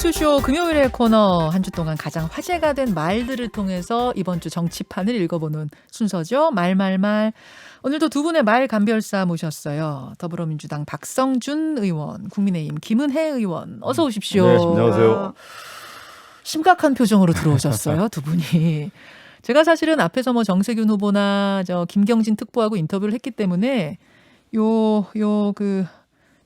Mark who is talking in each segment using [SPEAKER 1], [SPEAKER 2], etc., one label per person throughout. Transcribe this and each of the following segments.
[SPEAKER 1] 이슈쇼 금요일의 코너, 한 주 동안 가장 화제가 된 말들을 통해서 이번 주 정치판을 읽어보는 순서죠. 말말말. 오늘도 두 분의 말 감별사 모셨어요. 더불어민주당 박성준 의원, 국민의힘 김은혜 의원. 어서 오십시오.
[SPEAKER 2] 네, 안녕하세요.
[SPEAKER 1] 심각한 표정으로 들어오셨어요, 두 분이. 제가 사실은 앞에서 뭐 정세균 후보나 김경진 특보하고 인터뷰를 했기 때문에 그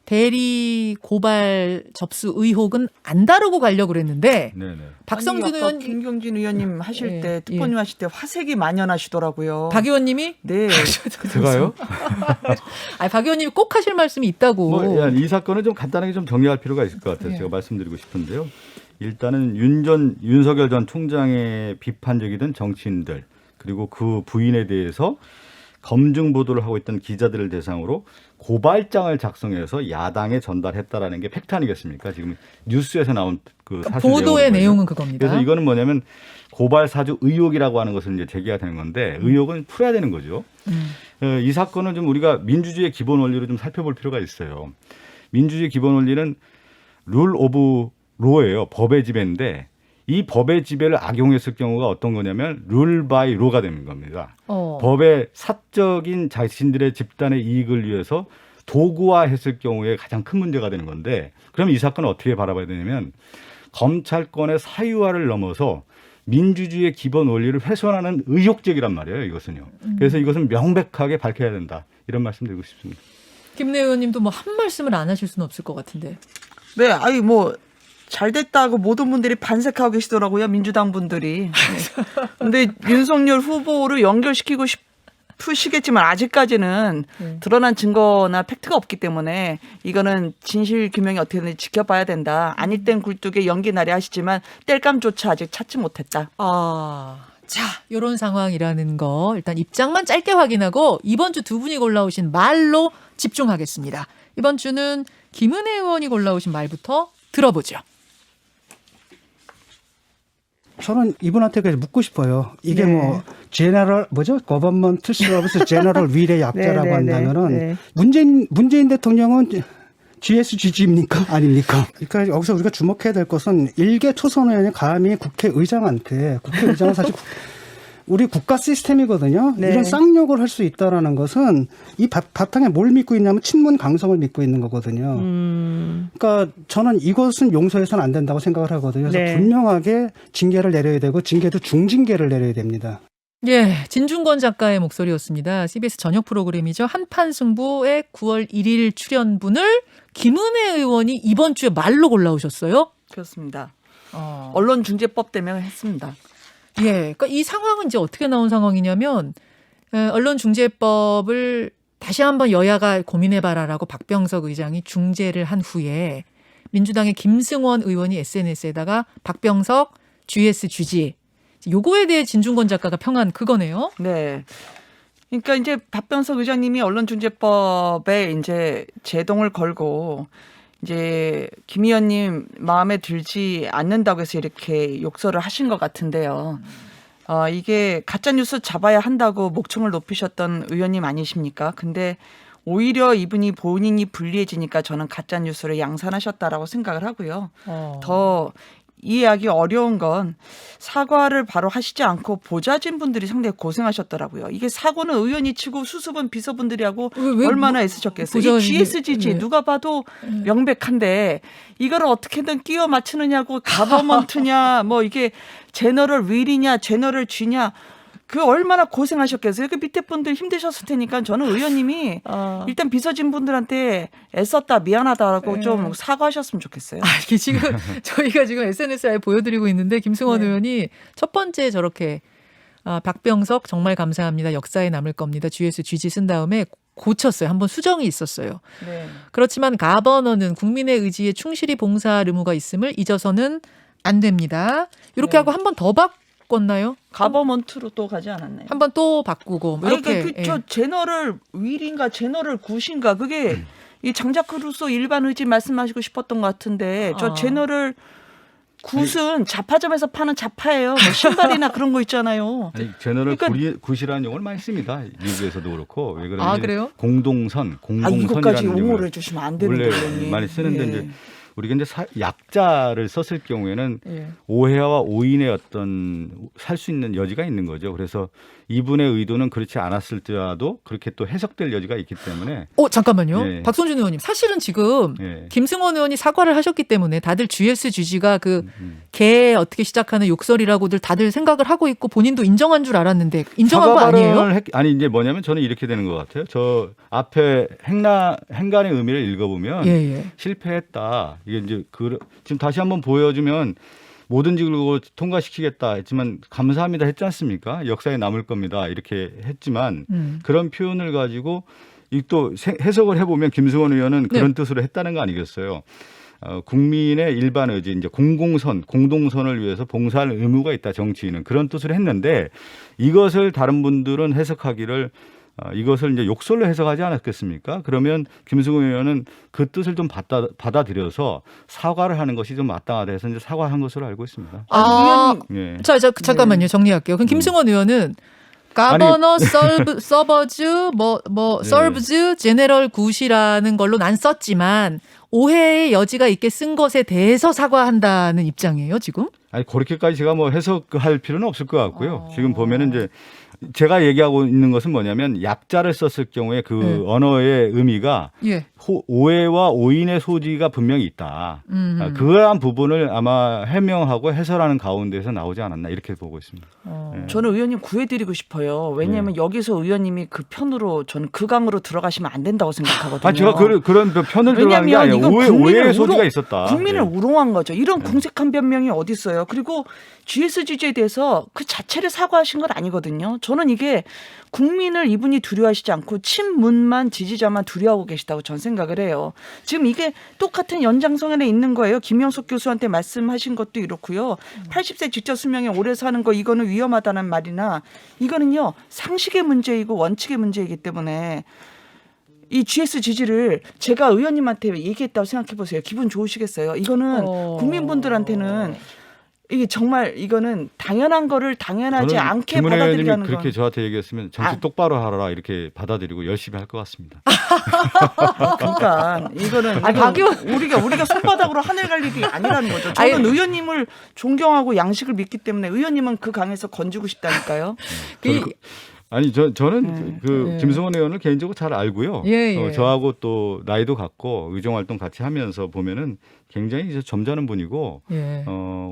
[SPEAKER 1] 대리 고발 접수 의혹은 안 다루고 가려고 그랬는데
[SPEAKER 2] 네네.
[SPEAKER 1] 박성준 의원,
[SPEAKER 3] 김경진 의원님 하실
[SPEAKER 1] 예,
[SPEAKER 3] 때 특보님 하실 때 화색이 만연하시더라고요.
[SPEAKER 1] 박 의원님이
[SPEAKER 3] 네.
[SPEAKER 2] 제가요?
[SPEAKER 1] 박 의원님이 꼭 하실 말씀이 있다고.
[SPEAKER 2] 이 사건은 좀 간단하게 좀 정리할 필요가 있을 것 같아요.
[SPEAKER 1] 예.
[SPEAKER 2] 제가 말씀드리고 싶은데요. 일단은 윤석열 전 총장의 비판적이던 정치인들 그리고 그 부인에 대해서 검증 보도를 하고 있던 기자들을 대상으로 고발장을 작성해서 야당에 전달했다라는 게 팩트 아니겠습니까? 지금 뉴스에서 나온 그 사실
[SPEAKER 1] 보도의 내용은 그겁니다.
[SPEAKER 2] 그래서 이거는 뭐냐면 고발 사주 의혹이라고 하는 것을 이제 제기가 되는 건데 의혹은 풀어야 되는 거죠. 이 사건은 좀 우리가 민주주의의 기본 원리를 좀 살펴볼 필요가 있어요. 민주주의 기본 원리는 룰 오브 로예요. 법의 지배인데 이 법의 지배를 악용했을 경우가 어떤 거냐면 룰 바이 로가 되는 겁니다. 법의 사적인 자신들의 집단의 이익을 위해서 도구화했을 경우에 가장 큰 문제가 되는 건데 그럼 이 사건을 어떻게 바라봐야 되냐면 검찰권의 사유화를 넘어서 민주주의의 기본 원리를 훼손하는 의혹적이란 말이에요. 이것은요. 그래서 이것은 명백하게 밝혀야 된다. 이런 말씀 드리고 싶습니다.
[SPEAKER 1] 김내 의원님도 뭐 한 말씀을 안 하실 수는 없을 것 같은데.
[SPEAKER 3] 네, 잘 됐다고 모든 분들이 반색하고 계시더라고요. 민주당 분들이. 근데 윤석열 후보를 연결시키고 싶으시겠지만 아직까지는 드러난 증거나 팩트가 없기 때문에 이거는 진실 규명이 어떻게든 지켜봐야 된다. 아닐 땐 굴뚝에 연기나리 하시지만 뗄감조차 아직 찾지 못했다.
[SPEAKER 1] 자, 이런 상황이라는 거 일단 입장만 짧게 확인하고 이번 주 두 분이 골라오신 말로 집중하겠습니다. 이번 주는 김은혜 의원이 골라오신 말부터 들어보죠.
[SPEAKER 4] 저는 이분한테 그래서 묻고 싶어요. 이게
[SPEAKER 3] 네.
[SPEAKER 4] 거버먼트 서비스 제너럴 윌의 약자라고
[SPEAKER 3] 네, 네, 네,
[SPEAKER 4] 한다면은
[SPEAKER 3] 네.
[SPEAKER 4] 문재인 대통령은 GSGG입니까? 아닙니까? 그러니까 여기서 우리가 주목해야 될 것은 일개 초선 의원이 감히 국회의장은 사실 우리 국가 시스템이거든요.
[SPEAKER 3] 네.
[SPEAKER 4] 이런 쌍욕을 할 수 있다라는 것은 이 바탕에 뭘 믿고 있냐면 친문 강성을 믿고 있는 거거든요. 그러니까 저는 이것은 용서해서는 안 된다고 생각을 하거든요. 그래서
[SPEAKER 3] 네.
[SPEAKER 4] 분명하게 징계를 내려야 되고 징계도 중징계를 내려야 됩니다.
[SPEAKER 1] 예, 진중권 작가의 목소리였습니다. CBS 저녁 프로그램이죠. 한판승부의 9월 1일 출연분을 김은혜 의원이 이번 주에 말로 골라오셨어요.
[SPEAKER 3] 그렇습니다. 언론중재법 때문에 했습니다.
[SPEAKER 1] 예, 그러니까 이 상황은 이제 어떻게 나온 상황이냐면 언론중재법을 다시 한번 여야가 고민해봐라라고 박병석 의장이 중재를 한 후에 민주당의 김승원 의원이 SNS에다가 박병석 GS 주지 요거에 대해 진중권 작가가 평한 그거네요.
[SPEAKER 3] 네. 그러니까 이제 박병석 의장님이 언론중재법에 이제 제동을 걸고 이제 김 의원님 마음에 들지 않는다고 해서 이렇게 욕설을 하신 것 같은데요. 이게 가짜뉴스 잡아야 한다고 목청을 높이셨던 의원님 아니십니까? 근데 오히려 이분이 본인이 불리해지니까 저는 가짜뉴스를 양산하셨다라고 생각을 하고요. 더 이해하기 어려운 건 사과를 바로 하시지 않고 보좌진 분들이 상당히 고생하셨더라고요. 이게 사고는 의원이 치고 수습은 비서분들이 하고 얼마나 애쓰셨겠어요. 이 GSGG 누가 봐도 명백한데 이거를 어떻게든 끼워 맞추느냐고 가버먼트냐 뭐 이게 제너럴 윌이냐 제너럴 G냐 그 얼마나 고생하셨겠어요. 그 밑에 분들 힘드셨을 테니까 저는 의원님이 일단 비서진 분들한테 애썼다 미안하다라고 좀 사과하셨으면 좋겠어요.
[SPEAKER 1] 이게 지금 저희가 지금 SNS에 보여드리고 있는데 김승원 의원이 첫 번째 저렇게 박병석 정말 감사합니다. 역사에 남을 겁니다. GS GG 쓴 다음에 고쳤어요. 한번 수정이 있었어요.
[SPEAKER 3] 네.
[SPEAKER 1] 그렇지만 가버너는 국민의 의지에 충실히 봉사할 의무가 있음을 잊어서는 안 됩니다. 이렇게 하고 한 번 더 바꿨나요?
[SPEAKER 3] 가버먼트로 또 가지 않았나요?
[SPEAKER 1] 한 번 또 바꾸고 뭐 이렇게.
[SPEAKER 3] 저 제너럴 윌인가 제너럴 굿인가 그게 이 장자크 루소 일반 의지 말씀하시고 싶었던 것 같은데 저 제너럴 굿은 자파점에서 파는 자파예요. 뭐 신발이나 그런 거 있잖아요.
[SPEAKER 2] 아니, 제너럴 굿이라는 용어를 많이 씁니다. 미국에서도 그렇고 왜 그러냐면
[SPEAKER 1] 그래요?
[SPEAKER 2] 공동선이라는
[SPEAKER 3] 이것까지 옹호를
[SPEAKER 2] 용어를
[SPEAKER 3] 해주시면 안 되는
[SPEAKER 2] 원래
[SPEAKER 3] 거예요.
[SPEAKER 2] 많이 쓰는데 이제 우리가 이제 약자를 썼을 경우에는
[SPEAKER 1] 예.
[SPEAKER 2] 오해와 오인의 어떤 살 수 있는 여지가 있는 거죠. 그래서 이분의 의도는 그렇지 않았을지라도 그렇게 또 해석될 여지가 있기 때문에.
[SPEAKER 1] 잠깐만요.
[SPEAKER 2] 네.
[SPEAKER 1] 박성준 의원님. 사실은 지금
[SPEAKER 2] 네.
[SPEAKER 1] 김승원 의원이 사과를 하셨기 때문에 다들 GSGG가 개 어떻게 시작하는 욕설이라고들 다들 생각을 하고 있고 본인도 인정한 줄 알았는데 인정한 거
[SPEAKER 2] 사과
[SPEAKER 1] 아니에요?
[SPEAKER 2] 발언을 아니 이제 뭐냐면 저는 이렇게 되는 것 같아요. 저 앞에 행간의 의미를 읽어보면
[SPEAKER 1] 예.
[SPEAKER 2] 실패했다. 이게 이제 지금 다시 한번 보여주면 뭐든지 그러고 통과시키겠다 했지만 감사합니다 했지 않습니까? 역사에 남을 겁니다. 이렇게 했지만 그런 표현을 가지고 또 해석을 해보면 김승원 의원은 그런 뜻으로 했다는 거 아니겠어요? 국민의 일반 의지, 이제 공동선을 위해서 봉사할 의무가 있다. 정치인은 그런 뜻으로 했는데 이것을 다른 분들은 해석하기를 이것을 이제 욕설로 해석하지 않았겠습니까? 그러면 김승훈 의원은 그 뜻을 좀 받아들여서 사과를 하는 것이 좀 마땅하다 해서 이제 사과한 것으로 알고 있습니다.
[SPEAKER 1] 의원님. 자, 잠깐만요. 정리할게요. 그럼 김승원 의원은 가버너 서버즈 서브즈 제네럴 굿이라는 걸로 난 썼지만 오해의 여지가 있게 쓴 것에 대해서 사과한다는 입장이에요, 지금?
[SPEAKER 2] 아니 그렇게까지 제가 뭐 해석할 필요는 없을 것 같고요. 지금 보면은 이제 제가 얘기하고 있는 것은 뭐냐면 약자를 썼을 경우에 그 언어의 의미가 오해와 오인의 소지가 분명히 있다. 그러한 부분을 아마 해명하고 해설하는 가운데서 나오지 않았나 이렇게 보고 있습니다.
[SPEAKER 3] 저는 의원님 구해드리고 싶어요. 왜냐하면 여기서 의원님이 그 편으로 저는 그 강으로 들어가시면 안 된다고 생각하거든요.
[SPEAKER 2] 아니 제가 그런 편을 들어가는 게 아니에요. 오해의 소지가 있었다.
[SPEAKER 3] 국민을 우롱한 거죠. 이런 궁색한 변명이 어디 있어요. 그리고 GSGG에 대해서 그 자체를 사과하신 건 아니거든요. 저는 이게 국민을 이분이 두려워하시지 않고 친문만 지지자만 두려워하고 계시다고 전 생각을 해요. 지금 이게 똑같은 연장선에 있는 거예요. 김영석 교수한테 말씀하신 것도 이렇고요. 80세 직접 수명에 오래 사는 거 이거는 위험하다는 말이나 이거는요. 상식의 문제이고 원칙의 문제이기 때문에 이 GSGG를 제가 의원님한테 얘기했다고 생각해 보세요. 기분 좋으시겠어요? 이거는 국민분들한테는 이게 정말 이거는 당연한 거를 당연하지 않게 받아들이는 거.
[SPEAKER 2] 그렇게 저한테 얘기했으면 정치 똑바로 하라 이렇게 받아들이고 열심히 할 것 같습니다.
[SPEAKER 3] 그러니까 이거는 우리가 손바닥으로 하늘 갈 일이 아니라는 거죠. 저는 의원님을 존경하고 양식을 믿기 때문에 의원님은 그 강에서 건지고 싶다니까요.
[SPEAKER 2] 아니 저는 김승원 의원을 개인적으로 잘 알고요. 저하고 또 나이도 같고 의정 활동 같이 하면서 보면은 굉장히 이제 점잖은 분이고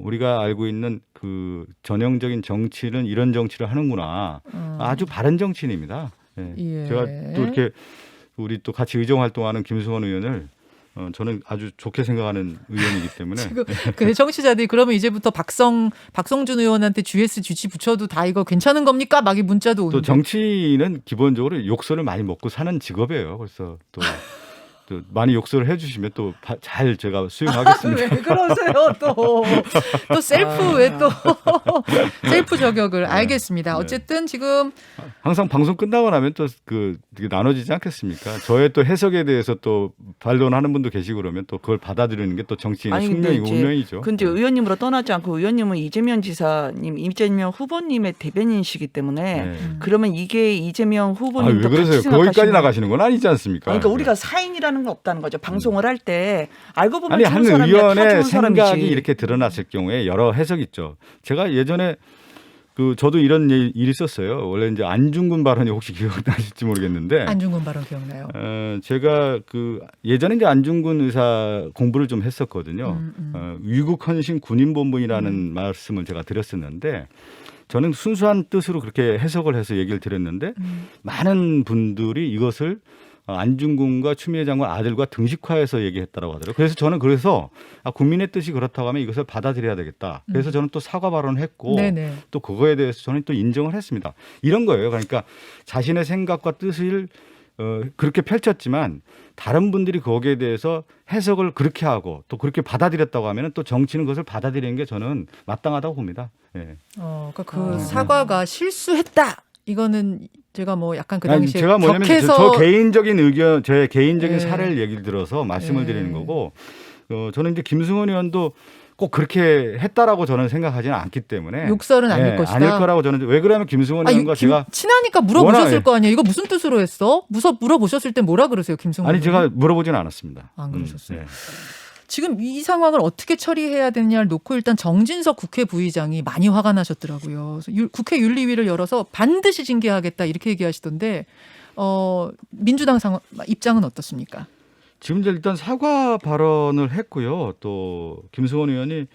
[SPEAKER 2] 우리가 알고 있는 그 전형적인 정치는 이런 정치를 하는구나. 아주 바른 정치인입니다. 제가 또 이렇게 우리 또 같이 의정 활동하는 김승원 의원을 저는 아주 좋게 생각하는 의원이기 때문에.
[SPEAKER 1] 지금 그 청취자들이 그러면 이제부터 박성준 의원한테 GSGG 붙여도 다 이거 괜찮은 겁니까? 막 이 문자도 오는데.
[SPEAKER 2] 또 정치인은 기본적으로 욕설을 많이 먹고 사는 직업이에요. 그래서 또 많이 욕설을 해주시면 또 잘 제가 수용하겠습니다.
[SPEAKER 1] 왜 그러세요 또 셀프 왜 또 셀프 저격을 알겠습니다. 어쨌든 지금
[SPEAKER 2] 항상 방송 끝나고 나면 또 나눠지지 않겠습니까? 저의 또 해석에 대해서 또 반론하는 분도 계시고 그러면 또 그걸 받아들이는 게 또 정치인의 숙명이고 운명이죠.
[SPEAKER 3] 근데 의원님으로 떠나지 않고 의원님은 이재명 지사님, 이재명 후보님의 대변인이시기 때문에 그러면 이게 이재명 후보님도
[SPEAKER 2] 왜 그러세요? 거기까지 나가시는 건 아니지 않습니까?
[SPEAKER 3] 그러니까 우리가 사인이라는 건 없다는 거죠. 방송을 할 때 알고 보면
[SPEAKER 2] 한 의원의 생각이 이렇게 드러났을 경우에 여러 해석이 있죠. 제가 예전에 저도 이런 일이 있었어요. 원래 이제 안중근 발언이 혹시 기억나실지 모르겠는데.
[SPEAKER 1] 안중근 발언 기억나요?
[SPEAKER 2] 제가 예전에 이제 안중근 의사 공부를 좀 했었거든요. 위국 헌신 군인본분이라는 말씀을 제가 드렸었는데 저는 순수한 뜻으로 그렇게 해석을 해서 얘기를 드렸는데 많은 분들이 이것을 안중근과 추미애 장관 아들과 등식화해서 얘기했다라고 하더라고요. 그래서 저는 국민의 뜻이 그렇다고 하면 이것을 받아들여야 되겠다. 그래서 저는 또 사과 발언을 했고 또 그거에 대해서 저는 또 인정을 했습니다. 이런 거예요. 그러니까 자신의 생각과 뜻을 그렇게 펼쳤지만 다른 분들이 거기에 대해서 해석을 그렇게 하고 또 그렇게 받아들였다고 하면 또 정치는 그것을 받아들이는 게 저는 마땅하다고 봅니다.
[SPEAKER 1] 그러니까 사과가 실수했다. 이거는 제가 약간 그 당시에
[SPEAKER 2] 제가 뭐냐면 저 개인적인 의견, 제 개인적인 사례를 얘기를 들어서 말씀을 드리는 거고 저는 이제 김승원 의원도 꼭 그렇게 했다라고 저는 생각하지는 않기 때문에
[SPEAKER 1] 욕설은 아닐 것이다.
[SPEAKER 2] 아닐 거라고 저는 왜 그러면 김승원 의원과 제가
[SPEAKER 1] 친하니까 물어보셨을 거 아니에요. 이거 무슨 뜻으로 했어? 물어보셨을 때 뭐라 그러세요, 김승원?
[SPEAKER 2] 아니 제가 물어보지는 않았습니다.
[SPEAKER 1] 안 그러셨어요. 지금 이 상황을 어떻게 처리해야 되느냐를 놓고 일단 정진석 국회 부의장이 많이 화가 나셨더라고요. 그래서 국회 윤리위를 열어서 반드시 징계하겠다 이렇게 얘기하시던데 민주당 입장은 어떻습니까?
[SPEAKER 2] 지금 이제 일단 사과 발언을 했고요. 또 김수원 의원이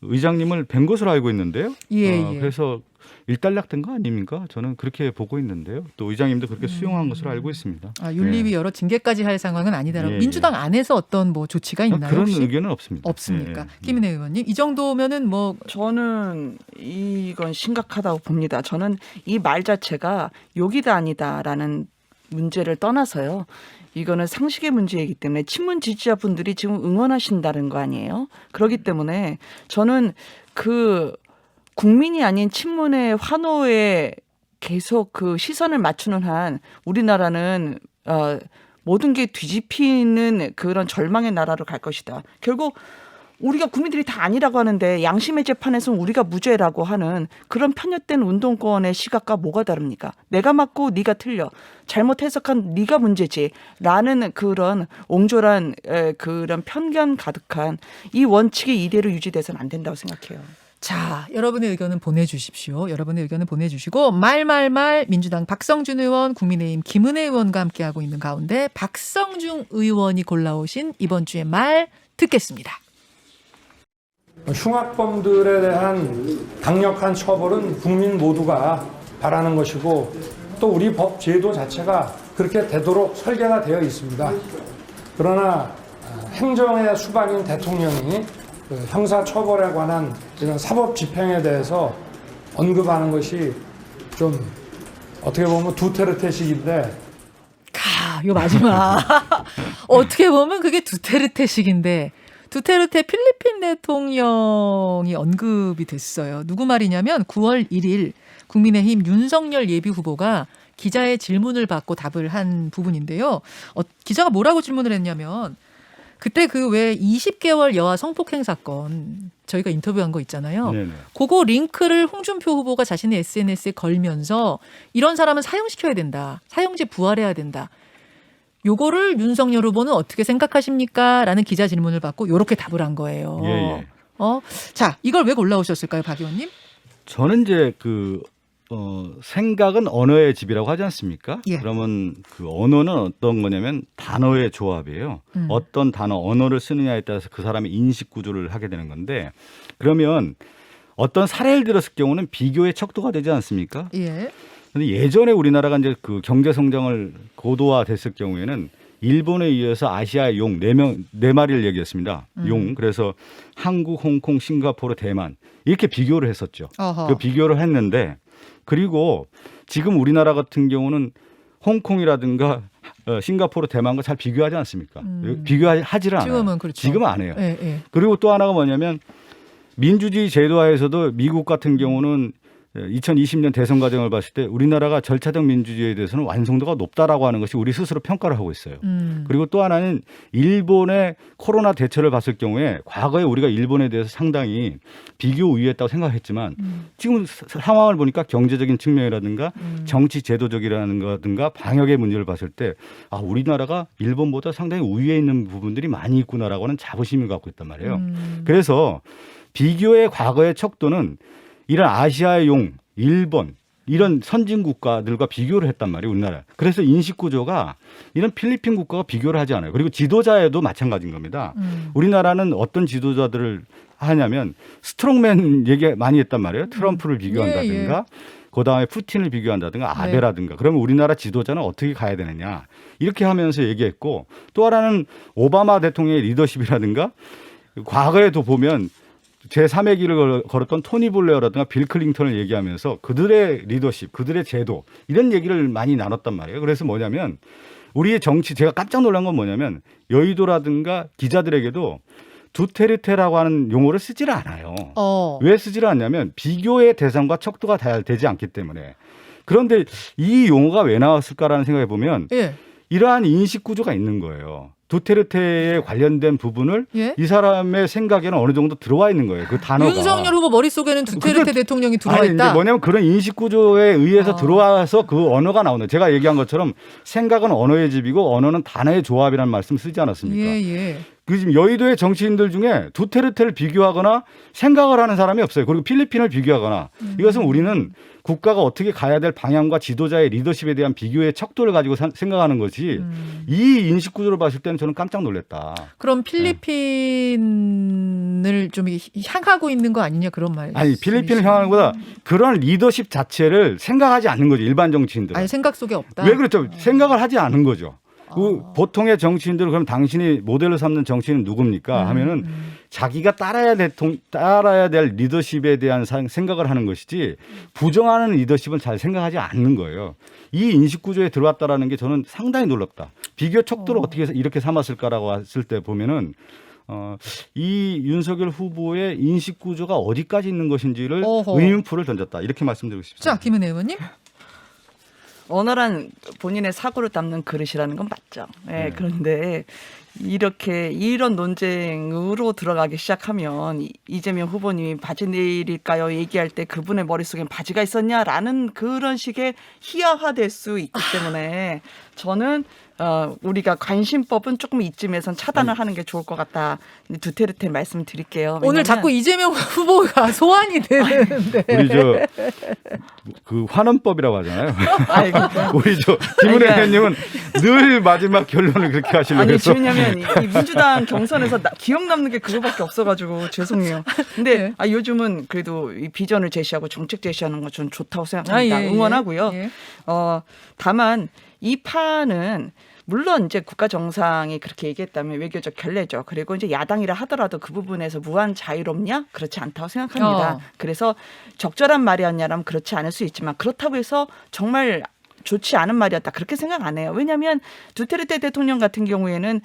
[SPEAKER 2] 의장님을 뵌 것으로 알고 있는데요.
[SPEAKER 1] 예.
[SPEAKER 2] 그래서 일단락된 거 아닙니까? 저는 그렇게 보고 있는데요. 또 의장님도 그렇게 수용한 것으로 알고 있습니다.
[SPEAKER 1] 윤리위
[SPEAKER 2] 네.
[SPEAKER 1] 열어 징계까지 할 상황은 아니다라고.
[SPEAKER 2] 예,
[SPEAKER 1] 민주당 안에서 어떤 뭐 조치가 있나요?
[SPEAKER 2] 그런
[SPEAKER 1] 혹시?
[SPEAKER 2] 의견은 없습니다.
[SPEAKER 1] 없습니까?
[SPEAKER 2] 예.
[SPEAKER 1] 김인혜 의원님 이 정도면은 뭐
[SPEAKER 3] 저는 이건 심각하다고 봅니다. 저는 이 말 자체가 욕이다 아니다라는 문제를 떠나서요. 이거는 상식의 문제이기 때문에 친문 지지자분들이 지금 응원하신다는 거 아니에요? 그렇기 때문에 저는 그 국민이 아닌 친문의 환호에 계속 그 시선을 맞추는 한 우리나라는 모든 게 뒤집히는 그런 절망의 나라로 갈 것이다. 결국 우리가 국민들이 다 아니라고 하는데 양심의 재판에서는 우리가 무죄라고 하는 그런 편협된 운동권의 시각과 뭐가 다릅니까? 내가 맞고 네가 틀려. 잘못 해석한 네가 문제지. 라는 그런 옹졸한 그런 편견 가득한 이 원칙이 이대로 유지돼서는 안 된다고 생각해요.
[SPEAKER 1] 자, 여러분의 의견은 보내주십시오. 여러분의 의견을 보내주시고 말말말 민주당 박성준 의원, 국민의힘 김은혜 의원과 함께하고 있는 가운데 박성준 의원이 골라오신 이번 주의 말 듣겠습니다.
[SPEAKER 5] 흉악범들에 대한 강력한 처벌은 국민 모두가 바라는 것이고 또 우리 법 제도 자체가 그렇게 되도록 설계가 되어 있습니다. 그러나 행정의 수반인 대통령이 형사처벌에 관한 이런 사법 집행에 대해서 언급하는 것이 좀 어떻게 보면 두테르테식인데
[SPEAKER 1] 요 마지막. 어떻게 보면 그게 두테르테식인데 두테르테 필리핀 대통령이 언급이 됐어요. 누구 말이냐면 9월 1일 국민의힘 윤석열 예비후보가 기자의 질문을 받고 답을 한 부분인데요. 기자가 뭐라고 질문을 했냐면 그때 그 왜 20개월 여아 성폭행 사건 저희가 인터뷰한 거 있잖아요.
[SPEAKER 2] 네네.
[SPEAKER 1] 그거 링크를 홍준표 후보가 자신의 SNS에 걸면서 이런 사람은 사형시켜야 된다. 사형제 부활해야 된다. 요거를 윤석열 후보는 어떻게 생각하십니까? 라는 기자 질문을 받고 요렇게 답을 한 거예요.
[SPEAKER 2] 예.
[SPEAKER 1] 자, 이걸 왜 골라오셨을까요, 박 의원님?
[SPEAKER 2] 저는 이제 생각은 언어의 집이라고 하지 않습니까?
[SPEAKER 1] 예.
[SPEAKER 2] 그러면 그 언어는 어떤 거냐면 단어의 조합이에요. 어떤 단어, 언어를 쓰느냐에 따라서 그 사람의 인식 구조를 하게 되는 건데 그러면 어떤 사례를 들었을 경우는 비교의 척도가 되지 않습니까?
[SPEAKER 1] 예.
[SPEAKER 2] 근데 예전에 우리나라가 이제 그 경제 성장을 고도화됐을 경우에는 일본에 이어서 아시아의 용 네 마리를 얘기했습니다. 용. 그래서 한국, 홍콩, 싱가포르, 대만 이렇게 비교를 했었죠.
[SPEAKER 1] 어허.
[SPEAKER 2] 그 비교를 했는데 그리고 지금 우리나라 같은 경우는 홍콩이라든가 싱가포르, 대만과 잘 비교하지 않습니까? 비교하지를 않아요.
[SPEAKER 1] 지금은 그렇죠.
[SPEAKER 2] 지금은 안 해요.
[SPEAKER 1] 예, 예.
[SPEAKER 2] 그리고 또 하나가 뭐냐면 민주주의 제도화에서도 미국 같은 경우는 2020년 대선 과정을 봤을 때 우리나라가 절차적 민주주의에 대해서는 완성도가 높다라고 하는 것이 우리 스스로 평가를 하고 있어요. 그리고 또 하나는 일본의 코로나 대처를 봤을 경우에 과거에 우리가 일본에 대해서 상당히 비교 우위했다고 생각했지만 지금 상황을 보니까 경제적인 측면이라든가 정치 제도적이라든가 방역의 문제를 봤을 때 우리나라가 일본보다 상당히 우위에 있는 부분들이 많이 있구나라고는 자부심을 갖고 있단 말이에요. 그래서 비교의 과거의 척도는 이런 아시아의 용, 일본 이런 선진 국가들과 비교를 했단 말이에요, 우리나라. 그래서 인식 구조가 이런 필리핀 국가가 비교를 하지 않아요. 그리고 지도자에도 마찬가지인 겁니다. 우리나라는 어떤 지도자들을 하냐면 스트롱맨 얘기 많이 했단 말이에요. 트럼프를 비교한다든가 그다음에 푸틴을 비교한다든가 아베라든가. 그러면 우리나라 지도자는 어떻게 가야 되느냐. 이렇게 하면서 얘기했고 또 하나는 오바마 대통령의 리더십이라든가 과거에도 보면 제3의 길을 걸었던 토니 블레어라든가 빌 클린턴을 얘기하면서 그들의 리더십, 그들의 제도 이런 얘기를 많이 나눴단 말이에요. 그래서 뭐냐면 우리의 정치 제가 깜짝 놀란 건 뭐냐면 여의도라든가 기자들에게도 두테르테라고 하는 용어를 쓰지를 않아요. 왜 쓰지를 않냐면 비교의 대상과 척도가 되지 않기 때문에. 그런데 이 용어가 왜 나왔을까라는 생각해 보면 이러한 인식 구조가 있는 거예요. 두테르테에 관련된 부분을 이 사람의 생각에는 어느 정도 들어와 있는 거예요. 그 단어가.
[SPEAKER 1] 윤석열 후보 머릿속에는 두테르테 대통령이 들어와 있다.
[SPEAKER 2] 뭐냐면 그런 인식 구조에 의해서 들어와서 그 언어가 나오는. 제가 얘기한 것처럼 생각은 언어의 집이고 언어는 단어의 조합이라는 말씀 쓰지 않았습니까? 그 지금 여의도의 정치인들 중에 두테르테를 비교하거나 생각을 하는 사람이 없어요. 그리고 필리핀을 비교하거나 이것은 우리는 국가가 어떻게 가야 될 방향과 지도자의 리더십에 대한 비교의 척도를 가지고 생각하는 것이 이 인식 구조를 봤을 때는 저는 깜짝 놀랐다.
[SPEAKER 1] 그럼 필리핀을 좀 향하고 있는 거 아니냐 그런 말.
[SPEAKER 2] 아니 필리핀을 향하는 것보다 그런 리더십 자체를 생각하지 않는 거죠. 일반 정치인들은.
[SPEAKER 1] 아니 생각 속에 없다.
[SPEAKER 2] 왜 그렇죠? 생각을 하지 않은 거죠. 그 보통의 정치인들은 그럼 당신이 모델로 삼는 정치인은 누굽니까? 하면은 자기가 따라야 될 리더십에 대한 생각을 하는 것이지 부정하는 리더십은 잘 생각하지 않는 거예요. 이 인식 구조에 들어왔다라는 게 저는 상당히 놀랍다. 비교 척도를 어떻게 이렇게 삼았을까라고 했을 때 보면은 이 윤석열 후보의 인식 구조가 어디까지 있는 것인지를 의문표를 던졌다. 이렇게 말씀드리고 싶습니다.
[SPEAKER 1] 자, 김은혜 의원님.
[SPEAKER 3] 원활한 본인의 사고를 담는 그릇이라는 건 맞죠. 네, 그런데 이런 논쟁으로 들어가기 시작하면 이재명 후보님이 바지 내일일까요? 얘기할 때 그분의 머릿속엔 바지가 있었냐라는 그런 식의 희화화될 수 있기 때문에 저는 우리가 관심법은 조금 이쯤에선 차단을 하는 게 좋을 것 같다. 두테르테 말씀 드릴게요.
[SPEAKER 1] 오늘 자꾸 이재명 후보가 소환이 되는데.
[SPEAKER 2] 우리 그 환원법이라고 하잖아요.
[SPEAKER 3] 아이고.
[SPEAKER 2] 우리 김은혜 의원님은 늘 마지막 결론을 그렇게 하시려고
[SPEAKER 3] 아니,
[SPEAKER 2] 해서.
[SPEAKER 3] 왜냐면 이 민주당 경선에서 기억 남는 게 그거밖에 없어가지고 죄송해요. 근데
[SPEAKER 1] 네.
[SPEAKER 3] 요즘은 그래도 이 비전을 제시하고 정책 제시하는 건 전 좋다고 생각합니다.
[SPEAKER 1] 예,
[SPEAKER 3] 응원하고요.
[SPEAKER 1] 예.
[SPEAKER 3] 다만 이 판은 물론 이제 국가 정상이 그렇게 얘기했다면 외교적 결례죠. 그리고 이제 야당이라 하더라도 그 부분에서 무한 자유롭냐? 그렇지 않다고 생각합니다. 그래서 적절한 말이었냐라면 그렇지 않을 수 있지만 그렇다고 해서 정말 좋지 않은 말이었다. 그렇게 생각 안 해요. 왜냐하면 두테르테 대통령 같은 경우에는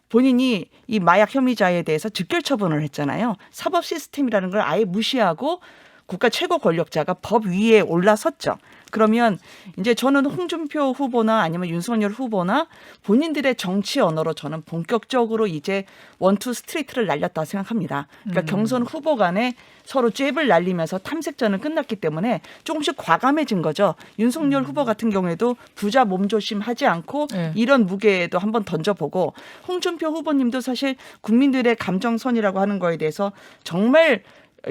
[SPEAKER 3] 본인이 이 마약 혐의자에 대해서 즉결 처분을 했잖아요. 사법 시스템이라는 걸 아예 무시하고 국가 최고 권력자가 법 위에 올라섰죠. 그러면 이제 저는 홍준표 후보나 아니면 윤석열 후보나 본인들의 정치 언어로 저는 본격적으로 이제 원투 스트레이트를 날렸다고 생각합니다. 그러니까 경선 후보 간에 서로 잽을 날리면서 탐색전은 끝났기 때문에 조금씩 과감해진 거죠. 윤석열 후보 같은 경우에도 부자 몸조심하지 않고 이런 무게도 한번 던져보고 홍준표 후보님도 사실 국민들의 감정선이라고 하는 거에 대해서 정말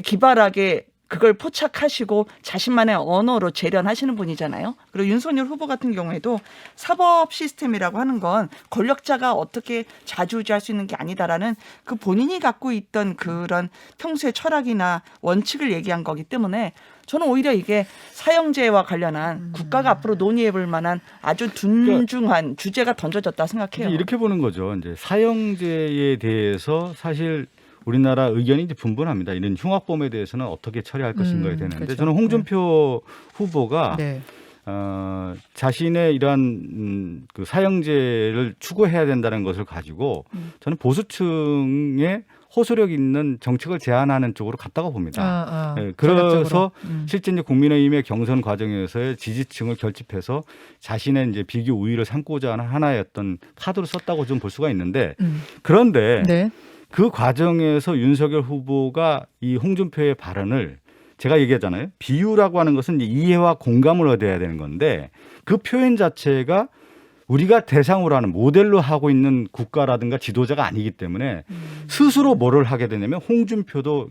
[SPEAKER 3] 기발하게 그걸 포착하시고 자신만의 언어로 재련하시는 분이잖아요. 그리고 윤석열 후보 같은 경우에도 사법 시스템이라고 하는 건 권력자가 어떻게 좌지우지할 수 있는 게 아니다라는 그 본인이 갖고 있던 그런 평소의 철학이나 원칙을 얘기한 거기 때문에 저는 오히려 이게 사형제와 관련한 국가가 앞으로 논의해 볼 만한 아주 둔중한 주제가 던져졌다 생각해요.
[SPEAKER 2] 이렇게 보는 거죠. 이제 사형제에 대해서 사실 우리나라 의견이 이제 분분합니다. 이런 흉악범에 대해서는 어떻게 처리할 것인가에 되는데
[SPEAKER 1] 그렇죠.
[SPEAKER 2] 저는 홍준표 후보가
[SPEAKER 1] 네.
[SPEAKER 2] 자신의 이러한 그 사형제를 추구해야 된다는 것을 가지고 저는 보수층의 호소력 있는 정책을 제안하는 쪽으로 갔다고 봅니다. 네, 그래서 실제 이제 국민의힘의 경선 과정에서의 지지층을 결집해서 자신의 이제 비교 우위를 삼고자 하는 하나의 어떤 카드로 썼다고 좀 볼 수가 있는데 그런데
[SPEAKER 1] 네.
[SPEAKER 2] 그 과정에서 윤석열 후보가 이 홍준표의 발언을 제가 얘기하잖아요. 비유라고 하는 것은 이해와 공감을 얻어야 되는 건데 그 표현 자체가 우리가 대상으로 하는 모델로 하고 있는 국가라든가 지도자가 아니기 때문에 스스로 뭐를 하게 되냐면 홍준표도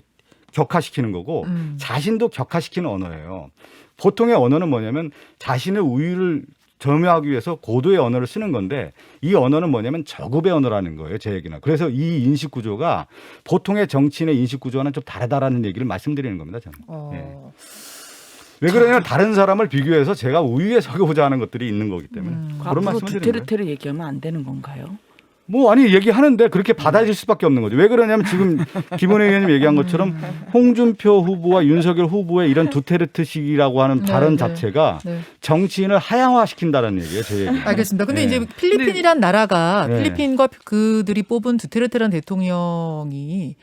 [SPEAKER 2] 격화시키는 거고 자신도 격화시키는 언어예요. 보통의 언어는 뭐냐면 자신의 우위를 점유하기 위해서 고도의 언어를 쓰는 건데 이 언어는 뭐냐면 저급의 언어라는 거예요. 제 얘기는. 그래서 이 인식 구조가 보통의 정치인의 인식 구조와는 좀 다르다라는 얘기를 말씀드리는 겁니다. 저는. 예. 왜 그러냐면 다른 사람을 비교해서 제가 우위에 서고자 하는 것들이 있는 거기 때문에. 그런
[SPEAKER 3] 앞으로
[SPEAKER 2] 말씀을 드리는 거예요.
[SPEAKER 3] 두테르테를 얘기하면 안 되는 건가요?
[SPEAKER 2] 뭐 아니 얘기하는데 그렇게 받아들일 수밖에 없는 거죠. 왜 그러냐면 지금 김은혜 의원님 얘기한 것처럼 홍준표 후보와 윤석열 후보의 이런 두테르테식이라고 하는 발언 자체가 정치인을 하향화시킨다는 얘기예요. 제 얘기.
[SPEAKER 1] 알겠습니다. 근데
[SPEAKER 2] 네.
[SPEAKER 1] 이제 필리핀이란 나라가
[SPEAKER 2] 네.
[SPEAKER 1] 필리핀과 그들이 뽑은 두테르테란 대통령이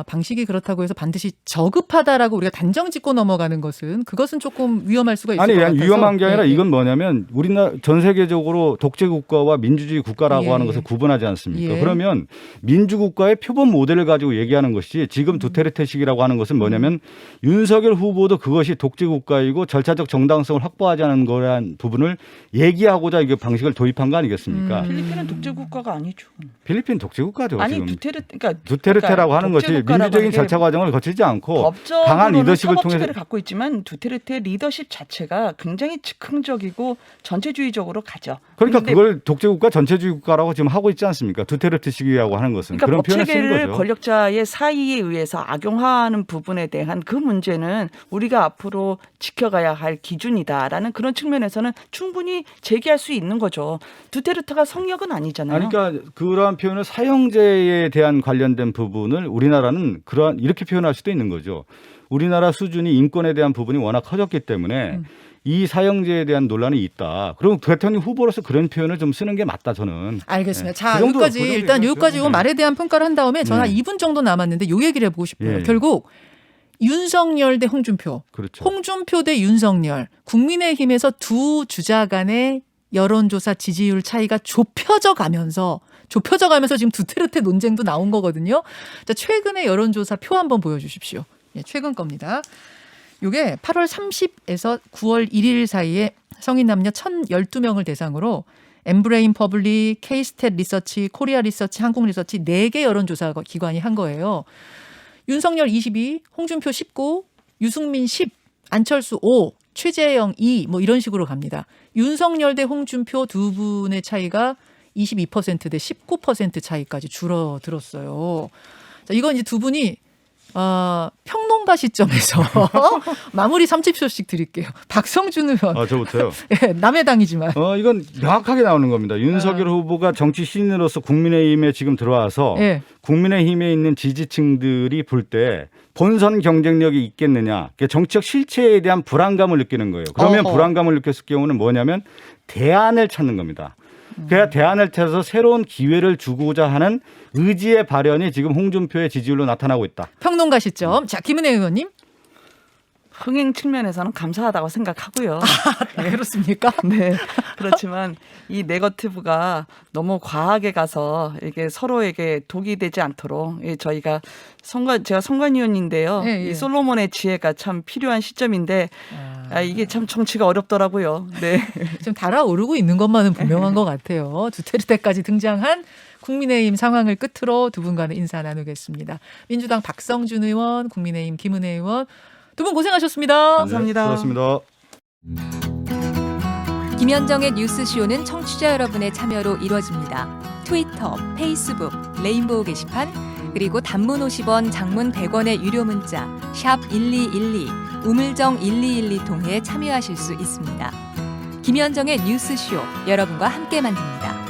[SPEAKER 1] 방식이 그렇다고 해서 반드시 저급하다라고 우리가 단정 짓고 넘어가는 그것은 조금 위험할 수가 있을
[SPEAKER 2] 아니
[SPEAKER 1] 것 같아서.
[SPEAKER 2] 위험한 게 아니라
[SPEAKER 1] 예, 예.
[SPEAKER 2] 이건 뭐냐면 우리나라 전 세계적으로 독재 국가와 민주주의 국가라고
[SPEAKER 1] 예,
[SPEAKER 2] 하는
[SPEAKER 1] 예.
[SPEAKER 2] 것을 구분하지 않습니까?
[SPEAKER 1] 예.
[SPEAKER 2] 그러면 민주국가의 표본 모델을 가지고 얘기하는 것이 지금 두테르테식이라고 하는 것은 뭐냐면 윤석열 후보도 그것이 독재 국가이고 절차적 정당성을 확보하지 않은 거란 부분을 얘기하고자 이게 방식을 도입한 거 아니겠습니까?
[SPEAKER 3] 필리핀은 독재 국가가 아니죠.
[SPEAKER 2] 필리핀 독재 국가죠.
[SPEAKER 3] 아니
[SPEAKER 2] 지금.
[SPEAKER 3] 그러니까
[SPEAKER 2] 두테르테라고 하는 것이
[SPEAKER 3] 독재 국가라고
[SPEAKER 2] 민주적인
[SPEAKER 3] 하는 게
[SPEAKER 2] 절차 과정을 거치지 않고
[SPEAKER 3] 법적으로는
[SPEAKER 2] 강한 리더십을
[SPEAKER 3] 사법
[SPEAKER 2] 통해서
[SPEAKER 3] 체계를 갖고 있지만 두테르테 리더십 자체가 굉장히 즉흥적이고 전체주의적으로 가죠.
[SPEAKER 2] 그러니까
[SPEAKER 3] 근데
[SPEAKER 2] 그걸 독재국가 전체주의 국가라고 지금 하고 있지 않습니까? 두테르테식이라고 하는 것은
[SPEAKER 3] 그러니까
[SPEAKER 2] 그런
[SPEAKER 3] 법
[SPEAKER 2] 표현을 쓰는
[SPEAKER 3] 체계를
[SPEAKER 2] 거죠.
[SPEAKER 3] 권력자의 사의에 의해서 악용하는 부분에 대한 그 문제는 우리가 앞으로 지켜가야 할 기준이다라는 그런 측면에서는 충분히 제기할 수 있는 거죠. 두테르테가 성역은 아니잖아요.
[SPEAKER 2] 그러니까 그러한 표현을 사형제에 대한 관련된 부분을 우리나라는 그러한 이렇게 표현할 수도 있는 거죠. 우리나라 수준이 인권에 대한 부분이 워낙 커졌기 때문에 이 사형제에 대한 논란이 있다. 그럼 대통령 후보로서 그런 표현을 좀 쓰는 게 맞다 저는.
[SPEAKER 1] 알겠습니다.
[SPEAKER 2] 네.
[SPEAKER 1] 자,
[SPEAKER 2] 그 정도,
[SPEAKER 1] 여기까지
[SPEAKER 2] 그 정도
[SPEAKER 1] 일단
[SPEAKER 2] 얘기하죠.
[SPEAKER 1] 여기까지 요
[SPEAKER 2] 네.
[SPEAKER 1] 말에 대한 평가를 한 다음에 저는 한 2분 정도 남았는데 요 얘기를 해보고 싶어요.
[SPEAKER 2] 예.
[SPEAKER 1] 결국 윤석열 대 홍준표,
[SPEAKER 2] 그렇죠.
[SPEAKER 1] 홍준표 대 윤석열, 국민의힘에서 두 주자 간의 여론조사 지지율 차이가 좁혀져 가면서 지금 두테르테 논쟁도 나온 거거든요. 자, 최근의 여론조사 표 한번 보여주십시오. 예, 최근 겁니다. 이게 8월 30에서 9월 1일 사이에 성인 남녀 1,012명을 대상으로 엠브레인 퍼블릭, K스탯 리서치, 코리아 리서치, 한국 리서치 4개 여론조사 기관이 한 거예요. 윤석열 22, 홍준표 19, 유승민 10, 안철수 5, 최재형 2, 뭐 이런 식으로 갑니다. 윤석열 대 홍준표 두 분의 차이가 22% 대 19% 차이까지 줄어들었어요. 자, 이건 이제 두 분이 평론가 시점에서 마무리 30초씩 드릴게요. 박성준 의원.
[SPEAKER 2] 저부터요.
[SPEAKER 1] 예, 남의 당이지만.
[SPEAKER 2] 이건 명확하게 나오는 겁니다. 윤석열 후보가 정치 신인으로서 국민의힘에 지금 들어와서
[SPEAKER 1] 예.
[SPEAKER 2] 국민의힘에 있는 지지층들이 볼 때 본선 경쟁력이 있겠느냐, 정치적 실체에 대한 불안감을 느끼는 거예요. 그러면
[SPEAKER 1] 어허.
[SPEAKER 2] 불안감을 느꼈을 경우는 뭐냐면 대안을 찾는 겁니다. 그래야 대안을 찾아서 새로운 기회를 주고자 하는 의지의 발현이 지금 홍준표의 지지율로 나타나고 있다.
[SPEAKER 1] 평론가 시점. 자, 김은혜 의원님.
[SPEAKER 3] 흥행 측면에서는 감사하다고 생각하고요.
[SPEAKER 1] 네, 그렇습니까?
[SPEAKER 3] 네. 그렇지만 이 네거티브가 너무 과하게 가서 이게 서로에게 독이 되지 않도록 저희가 제가 선관위원인데요.
[SPEAKER 1] 예, 예.
[SPEAKER 3] 이 솔로몬의 지혜가 참 필요한 시점인데 이게 참 정치가 어렵더라고요. 네.
[SPEAKER 1] 좀 달아오르고 있는 것만은 분명한 것 같아요. 두테르테까지 등장한 국민의힘 상황을 끝으로 두 분과는 인사 나누겠습니다. 민주당 박성준 의원, 국민의힘 김은혜 의원 두 분 고생하셨습니다.
[SPEAKER 3] 감사합니다.
[SPEAKER 2] 수고하셨습니다.
[SPEAKER 6] 김현정의 뉴스쇼는 청취자 여러분의 참여로 이루어집니다. 트위터, 페이스북, 레인보우 게시판, 그리고 단문 50원, 장문 100원의 유료 문자 샵 1212, 우물정 1212 통해 참여하실 수 있습니다. 김현정의 뉴스쇼, 여러분과 함께 만듭니다.